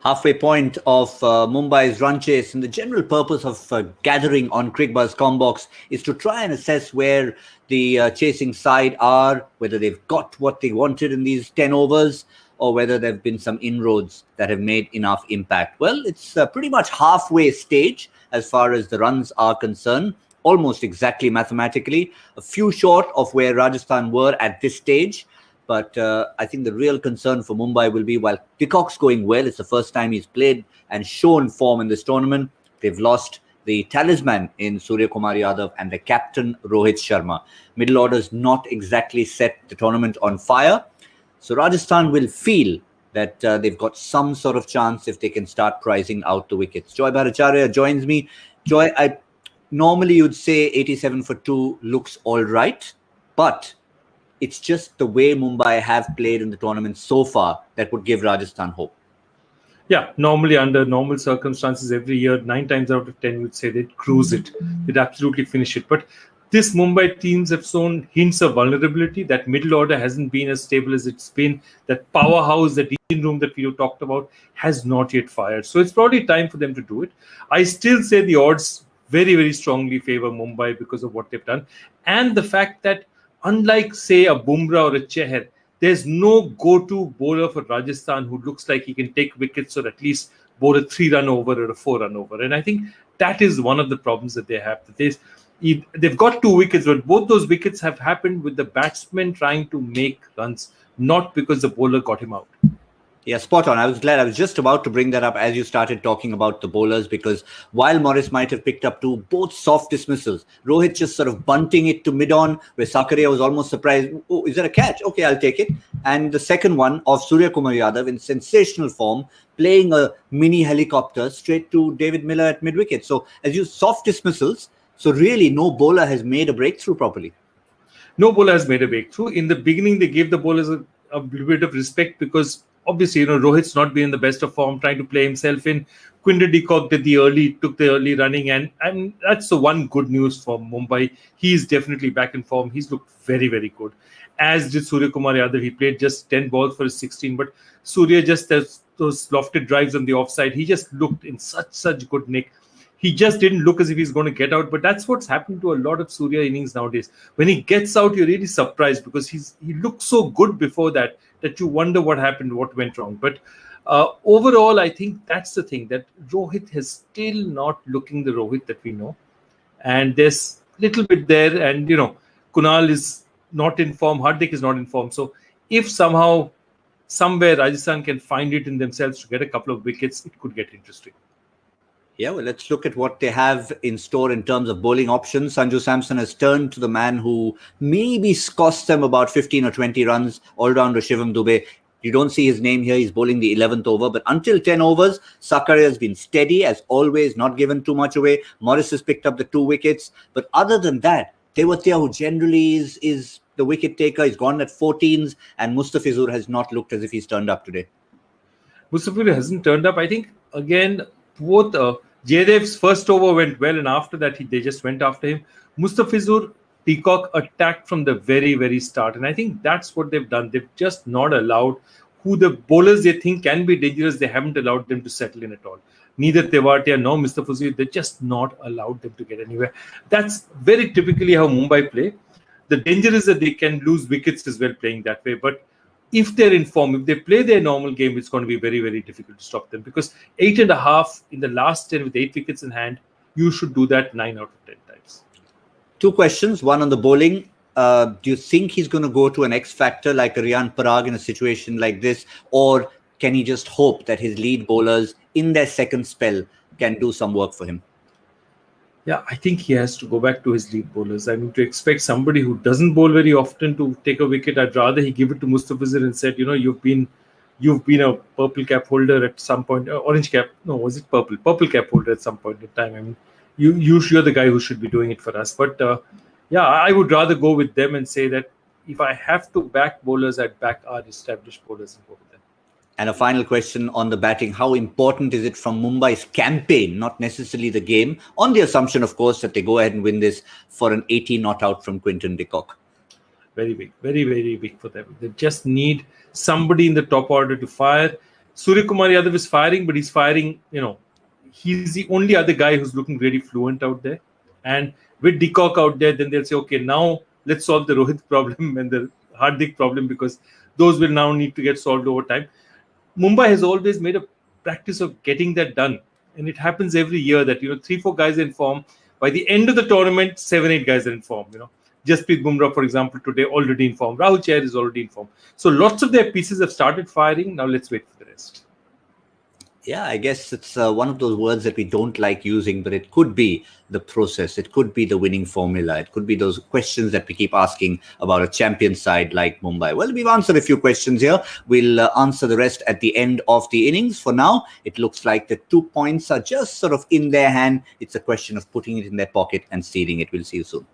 halfway point of Mumbai's run chase, and the general purpose of gathering on Cricbuzz Comm Box is to try and assess where the chasing side are, whether they've got what they wanted in these 10 overs, or whether there have been some inroads that have made enough impact. Well, it's pretty much halfway stage as far as the runs are concerned, almost exactly mathematically, a few short of where Rajasthan were at this stage. But I think the real concern for Mumbai will be, while de Kock's going well, it's the first time he's played and shown form in this tournament. They've lost the talisman in Suryakumar Yadav and the captain Rohit Sharma. Middle orders not exactly set the tournament on fire. So Rajasthan will feel that they've got some sort of chance if they can start prizing out the wickets. Joy Bhattacharjya joins me. Joy, normally you'd say 87 for 2 looks all right, but it's just the way Mumbai have played in the tournament so far that would give Rajasthan hope. Yeah, normally under normal circumstances, every year, 9 times out of 10, you'd say they'd cruise it. They'd absolutely finish it. But this Mumbai teams have shown hints of vulnerability. That middle order hasn't been as stable as it's been. That powerhouse, that Indian room that we talked about, has not yet fired. So it's probably time for them to do it. I still say the odds very, very strongly favor Mumbai because of what they've done. And the fact that unlike, say, a Bumrah or a Chahar, there's no go-to bowler for Rajasthan who looks like he can take wickets or at least bowl a 3-run over or a 4-run over. And I think that is one of the problems that they have. They've got 2 wickets, but both those wickets have happened with the batsman trying to make runs, not because the bowler got him out. Yeah, spot on. I was glad. I was just about to bring that up as you started talking about the bowlers, because while Morris might have picked up 2, both soft dismissals, Rohit just sort of bunting it to mid-on, where Sakaria was almost surprised. Oh, is there a catch? Okay, I'll take it. And the second one of Suryakumar Yadav in sensational form, playing a mini helicopter straight to David Miller at mid-wicket. So as you soft dismissals, so really no bowler has made a breakthrough properly. No bowler has made a breakthrough. In the beginning, they gave the bowlers a little bit of respect because obviously, Rohit's not been in the best of form, trying to play himself in. Quinton de Kock took the early running, and that's the one good news for Mumbai. He's definitely back in form. He's looked very, very good. As did Suryakumar Yadav. He played just 10 balls for his 16, but Surya just has those lofted drives on the offside. He just looked in such good nick. He just didn't look as if he's going to get out, but that's what's happened to a lot of Surya innings nowadays. When he gets out, you're really surprised because he looked so good before that you wonder what happened, what went wrong. But overall, I think that's the thing, that Rohit is still not looking the Rohit that we know. And there's a little bit there, and, Kunal is not in form, Hardik is not in form. So if somehow, somewhere Rajasthan can find it in themselves to get a couple of wickets, it could get interesting. Yeah, well, let's look at what they have in store in terms of bowling options. Sanju Samson has turned to the man who maybe cost them about 15 or 20 runs, all-rounder Shivam Dube. You don't see his name here. He's bowling the 11th over. But until 10 overs, Sakaria has been steady, as always, not given too much away. Morris has picked up the 2 wickets. But other than that, Tewatia, who generally is the wicket taker, he's gone at 14s. And Mustafizur has not looked as if he's turned up today. Mustafizur hasn't turned up. I think, again, both Jaydev's first over went well, and after that they just went after him. Mustafizur, de Kock attacked from the very, very start, and I think that's what they've done. They've just not allowed who the bowlers they think can be dangerous. They haven't allowed them to settle in at all. Neither Tewatia nor Mustafizur, they just not allowed them to get anywhere. That's very typically how Mumbai play. The danger is that they can lose wickets as well playing that way, but if they're in form, if they play their normal game, it's going to be very, very difficult to stop them, because 8.5 in the last 10 with 8 wickets in hand, you should do that 9 out of 10 times. 2 questions. One on the bowling. Do you think he's going to go to an X factor like a Riyan Parag in a situation like this, or can he just hope that his lead bowlers in their second spell can do some work for him? Yeah, I think he has to go back to his lead bowlers. I mean, to expect somebody who doesn't bowl very often to take a wicket, I'd rather he give it to Mustafizur and said, you've been a purple cap holder at some point, orange cap. No, was it purple? Purple cap holder at some point in time. I mean, you're the guy who should be doing it for us. But yeah, I would rather go with them and say that if I have to back bowlers, I'd back our established bowlers and go with them. And a final question on the batting. How important is it from Mumbai's campaign, not necessarily the game, on the assumption, of course, that they go ahead and win this, for an 80 not out from Quinton de Kock? Very big, very, very big for them. They just need somebody in the top order to fire. Suryakumar Yadav is firing, but he's firing, he's the only other guy who's looking really fluent out there. And with de Kock out there, then they'll say, okay, now let's solve the Rohit problem and the Hardik problem, because those will now need to get solved over time. Mumbai has always made a practice of getting that done. And it happens every year that, 3-4 guys are in form. By the end of the tournament, 7-8 guys are in form, Jasprit Bumrah, for example, today already in form. Rahul Chahar is already in form. So lots of their pieces have started firing. Now let's wait for the rest. Yeah, I guess it's one of those words that we don't like using, but it could be the process. It could be the winning formula. It could be those questions that we keep asking about a champion side like Mumbai. Well, we've answered a few questions here. We'll answer the rest at the end of the innings. For now, it looks like the 2 points are just sort of in their hand. It's a question of putting it in their pocket and sealing it. We'll see you soon.